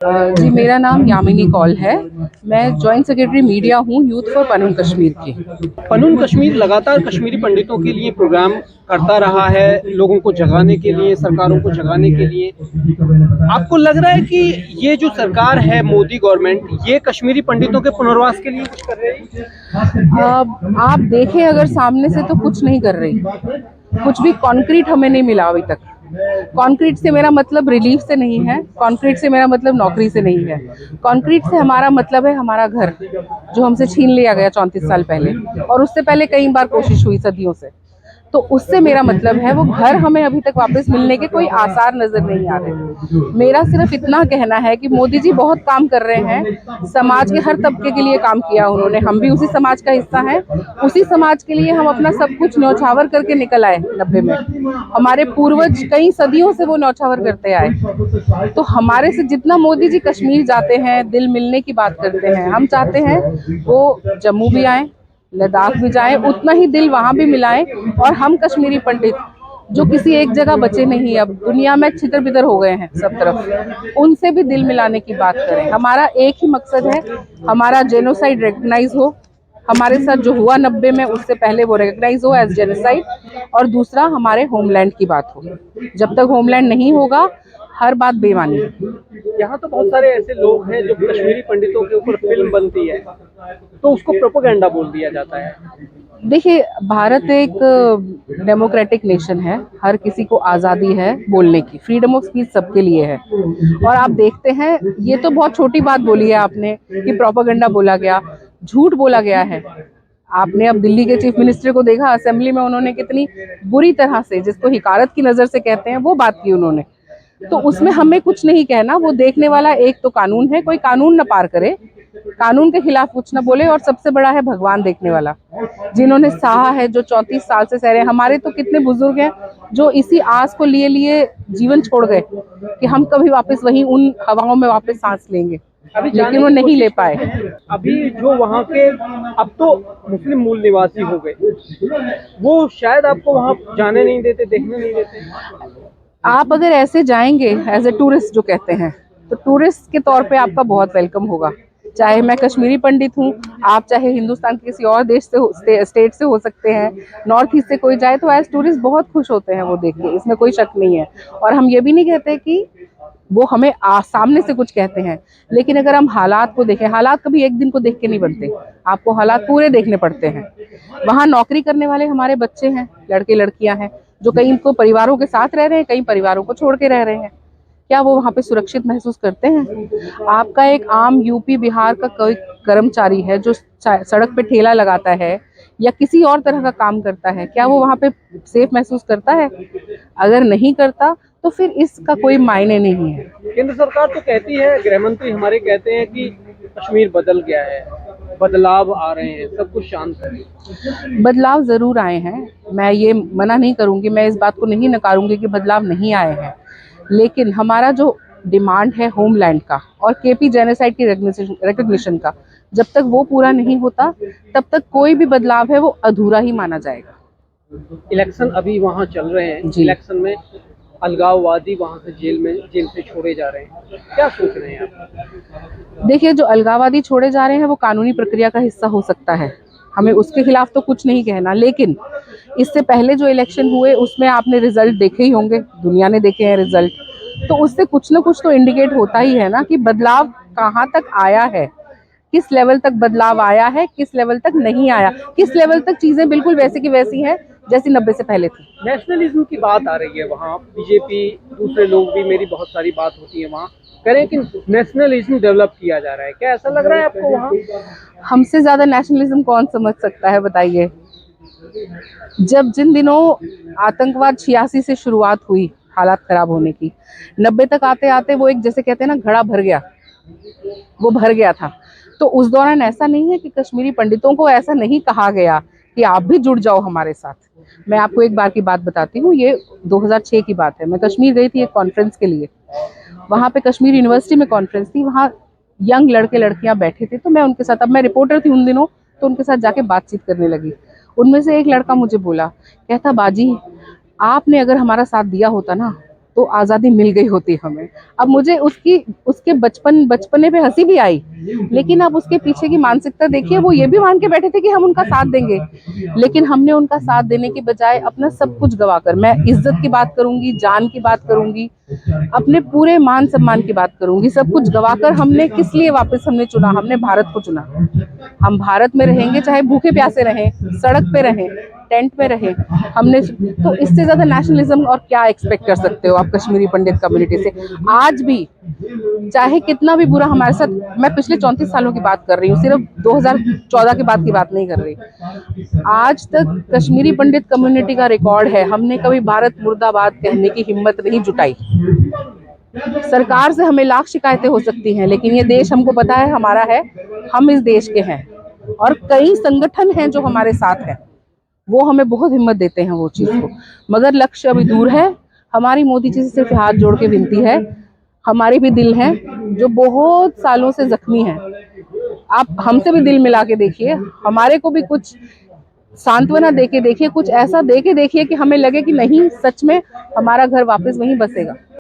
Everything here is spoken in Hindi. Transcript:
जी, मेरा नाम यामिनी कौल है। मैं जॉइंट सेक्रेटरी मीडिया हूँ यूथ फॉर पनून कश्मीर की। पनून कश्मीर लगातार कश्मीरी पंडितों के लिए प्रोग्राम करता रहा है, लोगों को जगाने के लिए, सरकारों को जगाने के लिए। आपको लग रहा है कि ये जो सरकार है, मोदी गवर्नमेंट, ये कश्मीरी पंडितों के पुनर्वास के लिए कुछ कर रही है? आप देखें अगर सामने से तो कुछ नहीं कर रही, कुछ भी कॉन्क्रीट हमें नहीं मिला अभी तक। कॉन्क्रीट से मेरा मतलब रिलीफ से नहीं है, कॉन्क्रीट से मेरा मतलब नौकरी से नहीं है। कॉन्क्रीट से हमारा मतलब है हमारा घर, जो हमसे छीन लिया गया 34 साल पहले, और उससे पहले कई बार कोशिश हुई सदियों से। तो उससे मेरा मतलब है वो घर हमें अभी तक वापस मिलने के कोई आसार नजर नहीं आ रहे। मेरा सिर्फ इतना कहना है कि मोदी जी बहुत काम कर रहे हैं, समाज के हर तबके के लिए काम किया उन्होंने। हम भी उसी समाज का हिस्सा हैं, उसी समाज के लिए हम अपना सब कुछ न्यौछावर करके निकल आए 90 में। हमारे पूर्वज कई सदियों से वो न्यौछावर करते आए। तो हमारे से जितना मोदी जी कश्मीर जाते हैं, दिल मिलने की बात करते हैं, हम चाहते हैं वो जम्मू भी आए, लद्दाख भी जाए, उतना ही दिल वहां भी मिलाएं। और हम कश्मीरी पंडित जो किसी एक जगह बचे नहीं, अब दुनिया में छितर बितर हो गए हैं सब तरफ, उनसे भी दिल मिलाने की बात करें। हमारा एक ही मकसद है, हमारा जेनोसाइड रिकग्नाइज हो, हमारे साथ जो हुआ 90 में उससे पहले वो रिकग्नाइज हो एज जेनोसाइड। और दूसरा हमारे होमलैंड की बात हो। जब तक होमलैंड नहीं होगा हर बात बेमानी है। यहाँ तो बहुत सारे ऐसे लोग हैं जो कश्मीरी पंडितों के ऊपर फिल्म बनती है तो उसको प्रोपेगेंडा बोल दिया जाता है। देखिए, भारत एक डेमोक्रेटिक नेशन है, हर किसी को आज़ादी है बोलने की, फ्रीडम ऑफ स्पीच सबके लिए है। और आप देखते हैं, ये तो बहुत छोटी बात बोली है आपने कि प्रोपेगेंडा बोला गया, झूठ बोला गया है। आपने अब दिल्ली के चीफ मिनिस्टर को देखा, असेंबली में उन्होंने कितनी बुरी तरह से, जिसको हिकारत की नज़र से कहते हैं, वो बात की उन्होंने। तो उसमें हमें कुछ नहीं कहना, वो देखने वाला एक तो कानून है, कोई कानून न पार करे, कानून के खिलाफ कुछ न बोले। और सबसे बड़ा है भगवान देखने वाला, जिन्होंने सहा है, जो 34 साल से सह रहे हैं। हमारे तो कितने बुजुर्ग हैं जो इसी आस को लिए लिए जीवन छोड़ गए कि हम कभी वापस वहीं उन हवाओं में वापस सांस लेंगे, लेकिन वो नहीं ले पाए। अभी जो वहाँ के अब तो मुस्लिम मूल निवासी हो गए, वो शायद आपको वहाँ जाने नहीं देते, देखने नहीं देते। आप अगर ऐसे जाएंगे एज ए टूरिस्ट जो कहते हैं, तो टूरिस्ट के तौर पे आपका बहुत वेलकम होगा। चाहे मैं कश्मीरी पंडित हूँ, आप चाहे हिंदुस्तान के किसी और देश से स्टेट से हो सकते हैं, नॉर्थ ईस्ट से कोई जाए तो एज टूरिस्ट बहुत खुश होते हैं वो देख के, इसमें कोई शक नहीं है। और हम ये भी नहीं कहते कि वो हमें सामने से कुछ कहते हैं, लेकिन अगर हम हालात को देखें, हालात कभी एक दिन को देख के नहीं बनते, आपको हालात पूरे देखने पड़ते हैं। वहाँ नौकरी करने वाले हमारे बच्चे हैं, लड़के लड़कियां हैं, जो कई तो परिवारों के साथ रह रहे हैं, कई परिवारों को छोड़ के रह रहे हैं। क्या वो वहाँ पे सुरक्षित महसूस करते हैं? आपका एक आम यूपी बिहार का कोई कर्मचारी है जो सड़क पे ठेला लगाता है या किसी और तरह का काम करता है, क्या वो वहाँ पे सेफ महसूस करता है? अगर नहीं करता तो फिर इसका कोई मायने नहीं है। केंद्र सरकार तो कहती है, गृह मंत्री हमारे कहते हैं कि कश्मीर बदल गया है, बदलाव आ रहे हैं, सब कुछ शांत है। बदलाव जरूर आए हैं, मैं ये मना नहीं करूंगी, मैं इस बात को नहीं नकारूंगी कि बदलाव नहीं आए हैं। लेकिन हमारा जो डिमांड है होमलैंड का और केपी जेनोसाइड की रिकग्निशन का, जब तक वो पूरा नहीं होता तब तक कोई भी बदलाव है वो अधूरा ही माना जाएगा। इलेक्शन अभी वहाँ चल रहे हैं, जी। इलेक्शन में अलगाववादी वहाँ से जेल से छोड़े जा रहे हैं, क्या सोच रहे हैं आप? देखिए, जो अलगाववादी छोड़े जा रहे हैं वो कानूनी प्रक्रिया का हिस्सा हो सकता है, हमें उसके खिलाफ तो कुछ नहीं कहना। लेकिन इससे पहले जो इलेक्शन हुए उसमें आपने रिजल्ट देखे ही होंगे, दुनिया ने देखे हैं रिजल्ट, तो उससे कुछ ना कुछ तो इंडिकेट होता ही है ना कि बदलाव कहाँ तक आया है, किस लेवल तक बदलाव आया है, किस लेवल तक नहीं आया, किस लेवल तक चीजें बिल्कुल वैसी की वैसी हैं जैसी 90 से पहले थी। नेशनलिज्म की बात आ रही है वहाँ, बीजेपी, दूसरे लोग भी, मेरी बहुत सारी बात होती है वहाँ, कह रहे हैं कि नेशनलिज्म डेवलप किया जा रहा है, क्या ऐसा लग रहा है आपको वहाँ? हमसे ज्यादा नेशनलिज्म कौन समझ सकता है बताइए। जब जिन दिनों आतंकवाद 86 से शुरुआत हुई हालात खराब होने की, 90 तक आते आते वो एक, जैसे कहते हैं ना, घड़ा भर गया, वो भर गया था। तो उस दौरान ऐसा नहीं है कि कश्मीरी पंडितों को ऐसा नहीं कहा गया कि आप भी जुड़ जाओ हमारे साथ। मैं आपको एक बार की बात बताती हूँ, ये 2006 की बात है। मैं कश्मीर गई थी एक कॉन्फ्रेंस के लिए, वहाँ पे कश्मीर यूनिवर्सिटी में कॉन्फ्रेंस थी, वहाँ यंग लड़के लड़कियां बैठे थे, तो मैं उनके साथ, अब मैं रिपोर्टर थी उन दिनों, तो उनके साथ जाके बातचीत करने लगी। उनमें से एक लड़का मुझे बोला, कहता बाजी, आपने अगर हमारा साथ दिया होता ना तो तो आज़ादी मिल गई होती हमें। अब मुझे उसके बचपने पे हंसी भी आई, लेकिन अब उसके पीछे की मानसिकता देखिए, वो ये भी मान के बैठे थे कि हम उनका साथ देंगे, लेकिन हमने उनका साथ देने की बजाय अपना सब कुछ गवाकर, मैं इज्जत की बात करूंगी, जान की बात करूंगी, अपने पूरे मान सम्मान की बात करूंगी, सब कुछ गवाकर हमने किस लिए वापस हमने चुना? हमने भारत को चुना। हम भारत में रहेंगे, चाहे भूखे प्यासे रहें, सड़क पे रहें, टेंट में रहे, हमने तो इससे ज्यादा नेशनलिज्म और क्या एक्सपेक्ट कर सकते हो आप कश्मीरी पंडित कम्युनिटी से? आज भी चाहे कितना भी बुरा हमारे साथ, मैं पिछले 34 सालों की बात कर रही हूँ, सिर्फ 2014 के बाद की बात नहीं कर रही, आज तक कश्मीरी पंडित कम्युनिटी का रिकॉर्ड है, हमने कभी भारत मुर्दाबाद कहने की हिम्मत नहीं जुटाई। सरकार से हमें लाख शिकायतें हो सकती हैं, लेकिन ये देश हमको पता है हमारा है, हम इस देश के हैं, और कई संगठन हैं जो हमारे साथ हैं, वो हमें बहुत हिम्मत देते हैं वो चीज को। मगर लक्ष्य अभी दूर है। हमारी मोदी जी से सिर्फ हाथ जोड़ के विनती है, हमारे भी दिल हैं जो बहुत सालों से जख्मी हैं, आप हमसे भी दिल मिला के देखिए, हमारे को भी कुछ सांत्वना दे के देखिए, कुछ ऐसा दे के देखिए कि हमें लगे कि नहीं, सच में हमारा घर वापस वहीं बसेगा।